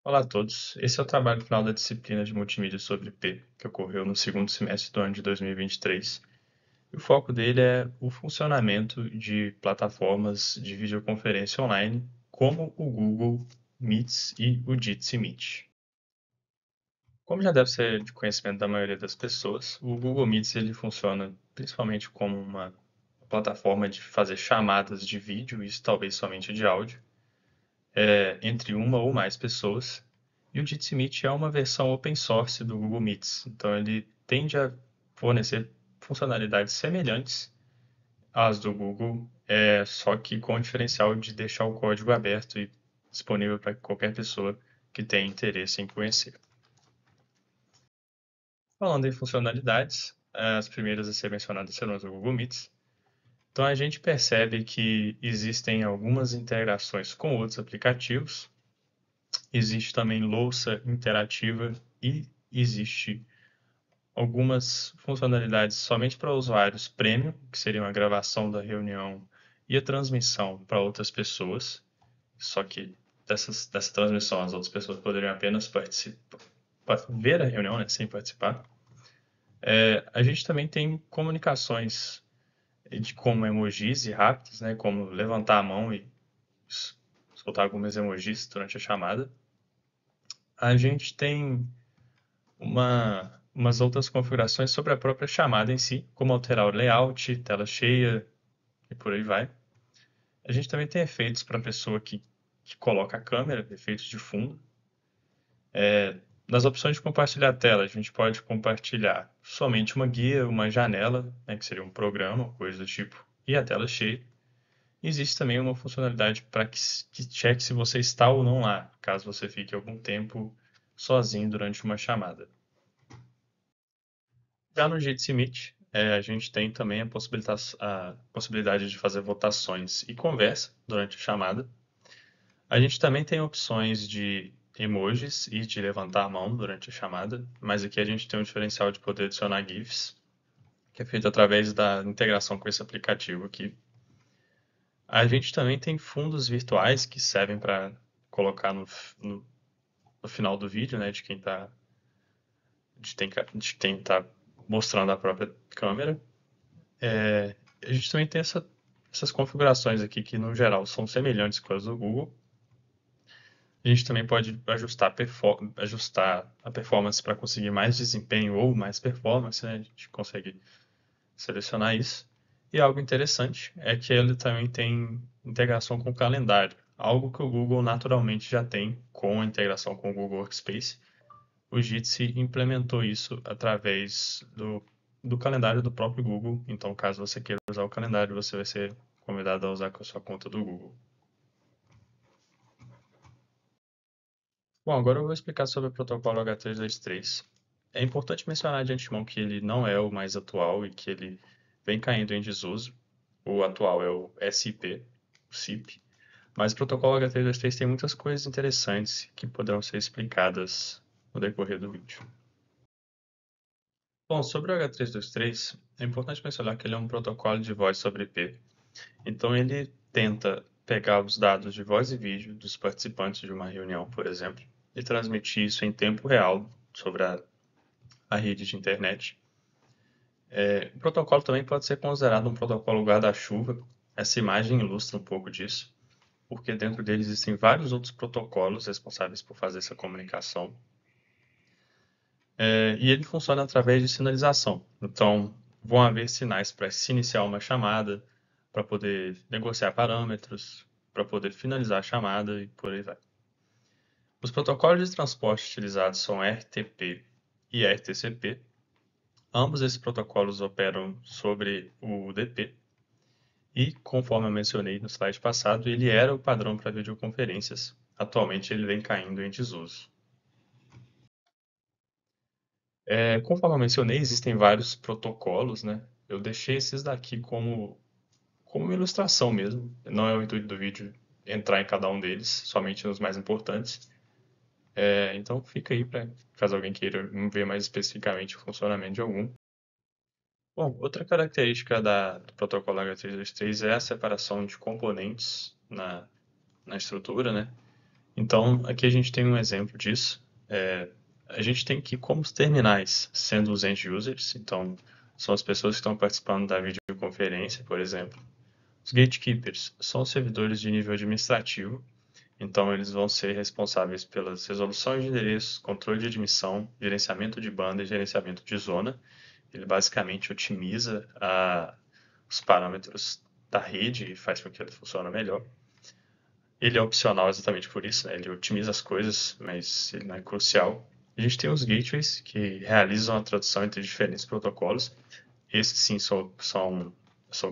Olá a todos, esse é o trabalho final da disciplina de multimídia sobre P, que ocorreu no segundo semestre do ano de 2023. E o foco dele é o funcionamento de plataformas de videoconferência online, como o Google Meets e o Jitsi Meet. Como já deve ser de conhecimento da maioria das pessoas, o Google Meets ele funciona principalmente como uma plataforma de fazer chamadas de vídeo, isso talvez somente de áudio, entre uma ou mais pessoas. E o Jitsi Meet é uma versão open source do Google Meets, então ele tende a fornecer funcionalidades semelhantes às do Google, só que com o diferencial de deixar o código aberto e disponível para qualquer pessoa que tenha interesse em conhecer. Falando em funcionalidades, as primeiras a ser mencionadas serão as do Google Meets. Então a gente percebe que existem algumas integrações com outros aplicativos. Existe também louça interativa e existe algumas funcionalidades somente para usuários premium, que seriam a gravação da reunião e a transmissão para outras pessoas. Só que dessa transmissão as outras pessoas poderiam apenas participar, ver a reunião, né, sem participar. A gente também tem comunicações como emojis e rápidos, né, como levantar a mão e soltar alguns emojis durante a chamada. A gente tem umas outras configurações sobre a própria chamada em si, como alterar o layout, tela cheia e por aí vai. A gente também tem efeitos para a pessoa que coloca a câmera, efeitos de fundo. Nas opções de compartilhar a tela, a gente pode compartilhar somente uma guia, uma janela, né, que seria um programa, coisa do tipo, e a tela cheia. Existe também uma funcionalidade para que cheque se você está ou não lá, caso você fique algum tempo sozinho durante uma chamada. Já no Jitsi Meet, a gente tem também a possibilidade de fazer votações e conversa durante a chamada. A gente também tem opções de emojis e de levantar a mão durante a chamada, mas aqui a gente tem um diferencial de poder adicionar GIFs, que é feito através da integração com esse aplicativo aqui. A gente também tem fundos virtuais que servem para colocar no final do vídeo, né, de quem está mostrando a própria câmera. A gente também tem essas configurações aqui que, no geral, são semelhantes com as do Google. A gente também pode ajustar a performance para conseguir mais desempenho ou mais performance, né? A gente consegue selecionar isso. E algo interessante é que ele também tem integração com o calendário, algo que o Google naturalmente já tem com a integração com o Google Workspace. O Jitsi implementou isso através do calendário do próprio Google. Então, caso você queira usar o calendário, você vai ser convidado a usar com a sua conta do Google. Bom, agora eu vou explicar sobre o protocolo H323. É importante mencionar de antemão que ele não é o mais atual e que ele vem caindo em desuso. O atual é o SIP, o SIP. Mas o protocolo H323 tem muitas coisas interessantes que poderão ser explicadas no decorrer do vídeo. Bom, sobre o H323, é importante mencionar que ele é um protocolo de voz sobre IP. Então, ele tenta pegar os dados de voz e vídeo dos participantes de uma reunião, por exemplo, e transmitir isso em tempo real sobre a rede de internet. O protocolo também pode ser considerado um protocolo guarda-chuva. Essa imagem ilustra um pouco disso, porque dentro dele existem vários outros protocolos responsáveis por fazer essa comunicação. E ele funciona através de sinalização. Então, vão haver sinais para se iniciar uma chamada, para poder negociar parâmetros, para poder finalizar a chamada e por aí vai. Os protocolos de transporte utilizados são RTP e RTCP. Ambos esses protocolos operam sobre o UDP e, conforme eu mencionei no slide passado, ele era o padrão para videoconferências. Atualmente ele vem caindo em desuso. Conforme eu mencionei, existem vários protocolos, né? Eu deixei esses daqui como uma ilustração mesmo. Não é o intuito do vídeo entrar em cada um deles, somente nos mais importantes. Então fica aí para caso alguém queira ver mais especificamente o funcionamento de algum. Bom, outra característica do protocolo H323 é a separação de componentes na estrutura, né? Então, aqui a gente tem um exemplo disso. A gente tem aqui como os terminais, sendo os end users, então são as pessoas que estão participando da videoconferência, por exemplo. Os gatekeepers são os servidores de nível administrativo, então eles vão ser responsáveis pelas resoluções de endereços, controle de admissão, gerenciamento de banda e gerenciamento de zona. Ele basicamente otimiza os parâmetros da rede e faz com que ele funcione melhor. Ele é opcional exatamente por isso, né? Ele otimiza as coisas, mas ele não é crucial. A gente tem os gateways, que realizam a tradução entre diferentes protocolos. Esses sim são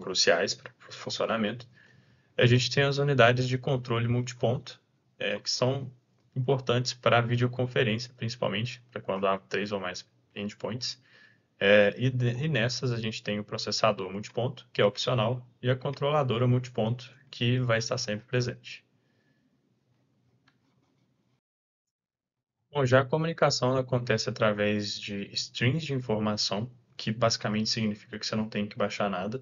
cruciais para o funcionamento. A gente tem as unidades de controle multiponto, que são importantes para a videoconferência, principalmente, para quando há 3 ou mais endpoints. E nessas a gente tem o processador multiponto, que é opcional, e a controladora multiponto, que vai estar sempre presente. Bom, já a comunicação acontece através de strings de informação, que basicamente significa que você não tem que baixar nada.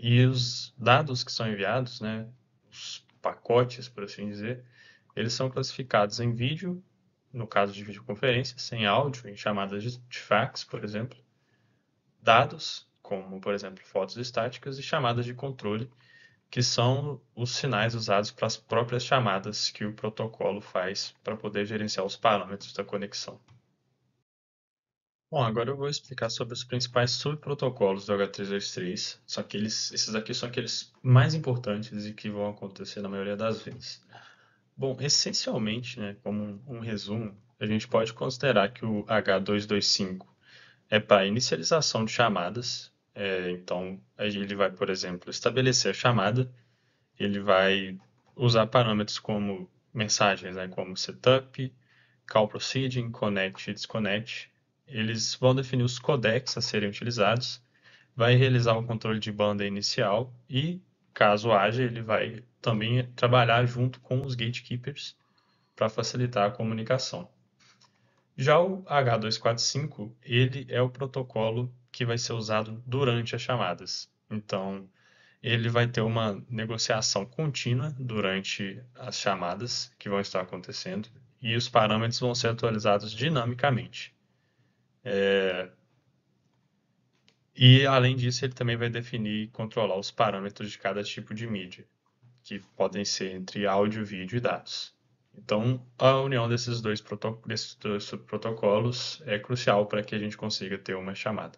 E os dados que são enviados, né, os pacotes, por assim dizer, eles são classificados em vídeo, no caso de videoconferência, sem áudio, em chamadas de fax, por exemplo, dados, como, por exemplo, fotos estáticas, e chamadas de controle, que são os sinais usados para as próprias chamadas que o protocolo faz para poder gerenciar os parâmetros da conexão. Bom, agora eu vou explicar sobre os principais subprotocolos do H323, só que esses aqui são aqueles mais importantes e que vão acontecer na maioria das vezes. Bom, essencialmente, né, como um resumo, a gente pode considerar que o H225 é para inicialização de chamadas. Então, ele vai, por exemplo, estabelecer a chamada, ele vai usar parâmetros como mensagens, né, como setup, call proceeding, connect e disconnect. Eles vão definir os codecs a serem utilizados, vai realizar o controle de banda inicial e, caso haja, ele vai também trabalhar junto com os gatekeepers para facilitar a comunicação. Já o H245, ele é o protocolo que vai ser usado durante as chamadas. Então, ele vai ter uma negociação contínua durante as chamadas que vão estar acontecendo e os parâmetros vão ser atualizados dinamicamente. E, além disso, ele também vai definir e controlar os parâmetros de cada tipo de mídia, que podem ser entre áudio, vídeo e dados. Então, a união desses dois subprotocolos é crucial para que a gente consiga ter uma chamada.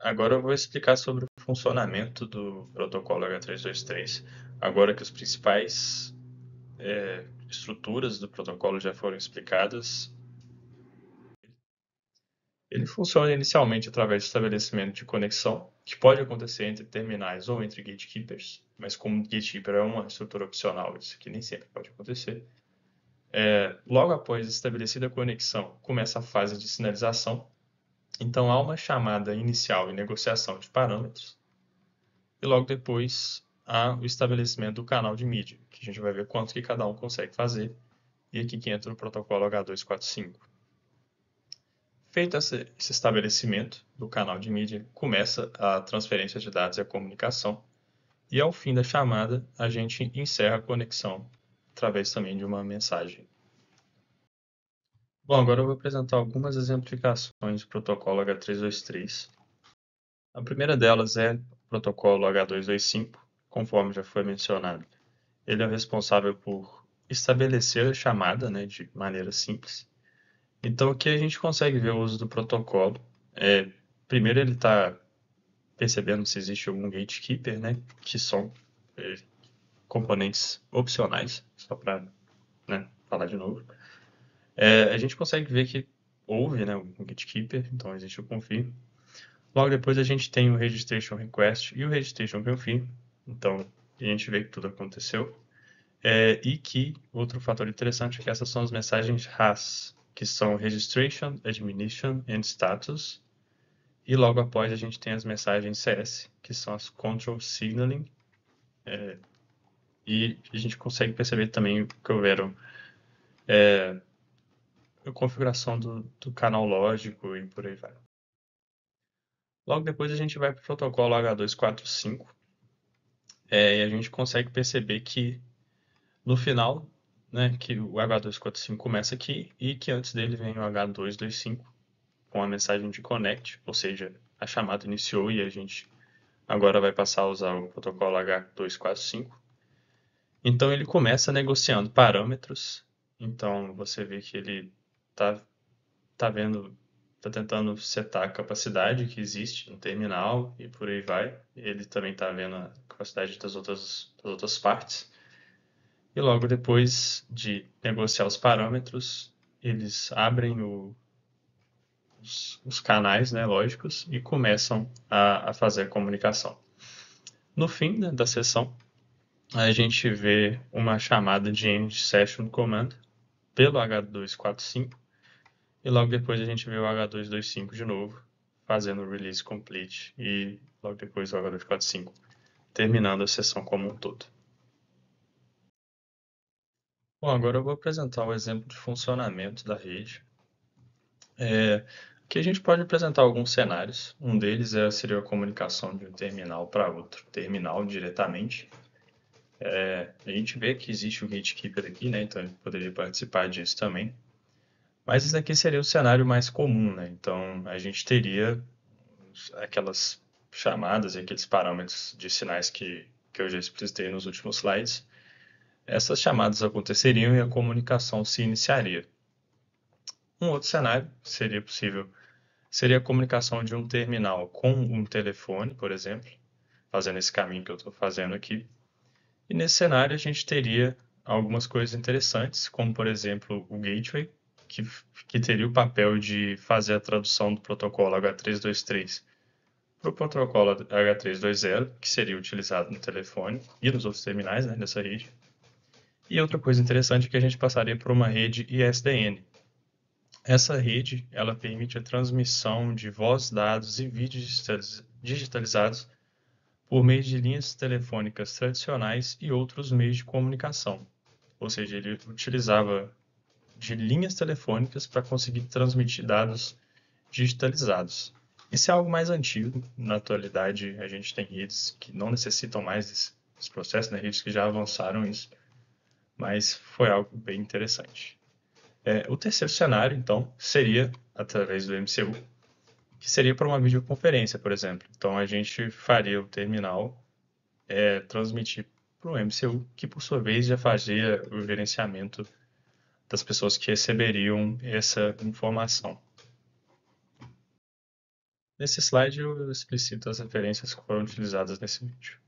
Agora eu vou explicar sobre o funcionamento do protocolo H323, agora que as principais estruturas do protocolo já foram explicadas. Ele funciona inicialmente através do estabelecimento de conexão, que pode acontecer entre terminais ou entre gatekeepers, mas como gatekeeper é uma estrutura opcional, isso aqui nem sempre pode acontecer. Logo após estabelecida a conexão, começa a fase de sinalização. Então há uma chamada inicial e negociação de parâmetros, e logo depois há o estabelecimento do canal de mídia, que a gente vai ver quanto que cada um consegue fazer, e aqui que entra o protocolo H245. Feito esse estabelecimento do canal de mídia, começa a transferência de dados e a comunicação, e ao fim da chamada, a gente encerra a conexão através também de uma mensagem. Bom, agora eu vou apresentar algumas exemplificações do protocolo H323. A primeira delas é o protocolo H225, conforme já foi mencionado. Ele é o responsável por estabelecer a chamada, né, de maneira simples. Então, aqui a gente consegue ver o uso do protocolo. Primeiro, ele está percebendo se existe algum gatekeeper, né, que são componentes opcionais, só para, né, falar de novo. A gente consegue ver que houve, né, um gatekeeper, então existe o confirm. Logo depois a gente tem o registration request e o registration confirm, então a gente vê que tudo aconteceu. E que outro fator interessante é que essas são as mensagens RAS, que são Registration, Admission and Status. E logo após a gente tem as mensagens CS, que são as Control Signaling. E a gente consegue perceber também que houveram a configuração do canal lógico e por aí vai. Logo depois a gente vai para o protocolo H245. E a gente consegue perceber que no final, né, que o H245 começa aqui e que antes dele vem o H225 com a mensagem de connect, ou seja, a chamada iniciou e a gente agora vai passar a usar o protocolo H245. Então ele começa negociando parâmetros. Então você vê que ele tá, tá vendo, tá tentando setar a capacidade que existe no terminal e por aí vai. Ele também está vendo a capacidade das outras partes. E logo depois de negociar os parâmetros, eles abrem os canais, né, lógicos, e começam a fazer a comunicação. No fim, né, da sessão, a gente vê uma chamada de end session command pelo H245 e logo depois a gente vê o H225 de novo fazendo o release complete e logo depois o H245 terminando a sessão como um todo. Bom, agora eu vou apresentar o exemplo de funcionamento da rede. Aqui a gente pode apresentar alguns cenários. Um deles seria a comunicação de um terminal para outro terminal diretamente. A gente vê que existe o gatekeeper aqui, né? Então ele poderia participar disso também. Mas esse aqui seria o cenário mais comum, né? Então a gente teria aquelas chamadas e aqueles parâmetros de sinais que eu já explicitei nos últimos slides. Essas chamadas aconteceriam e a comunicação se iniciaria. Um outro cenário que seria possível seria a comunicação de um terminal com um telefone, por exemplo, fazendo esse caminho que eu estou fazendo aqui. E nesse cenário a gente teria algumas coisas interessantes, como por exemplo o gateway, que, que teria o papel de fazer a tradução do protocolo H323 para o protocolo H320, que seria utilizado no telefone e nos outros terminais, né, dessa rede. E outra coisa interessante é que a gente passaria por uma rede ISDN. Essa rede ela permite a transmissão de voz, dados e vídeos digitalizados por meio de linhas telefônicas tradicionais e outros meios de comunicação. Ou seja, ele utilizava de linhas telefônicas para conseguir transmitir dados digitalizados. Isso é algo mais antigo. Na atualidade, a gente tem redes que não necessitam mais desse processo, né? Redes que já avançaram isso, mas foi algo bem interessante. O terceiro cenário, então, seria através do MCU, que seria para uma videoconferência, por exemplo. Então, a gente faria o terminal transmitir para o MCU, que por sua vez já fazia o gerenciamento das pessoas que receberiam essa informação. Nesse slide eu explicito as referências que foram utilizadas nesse vídeo.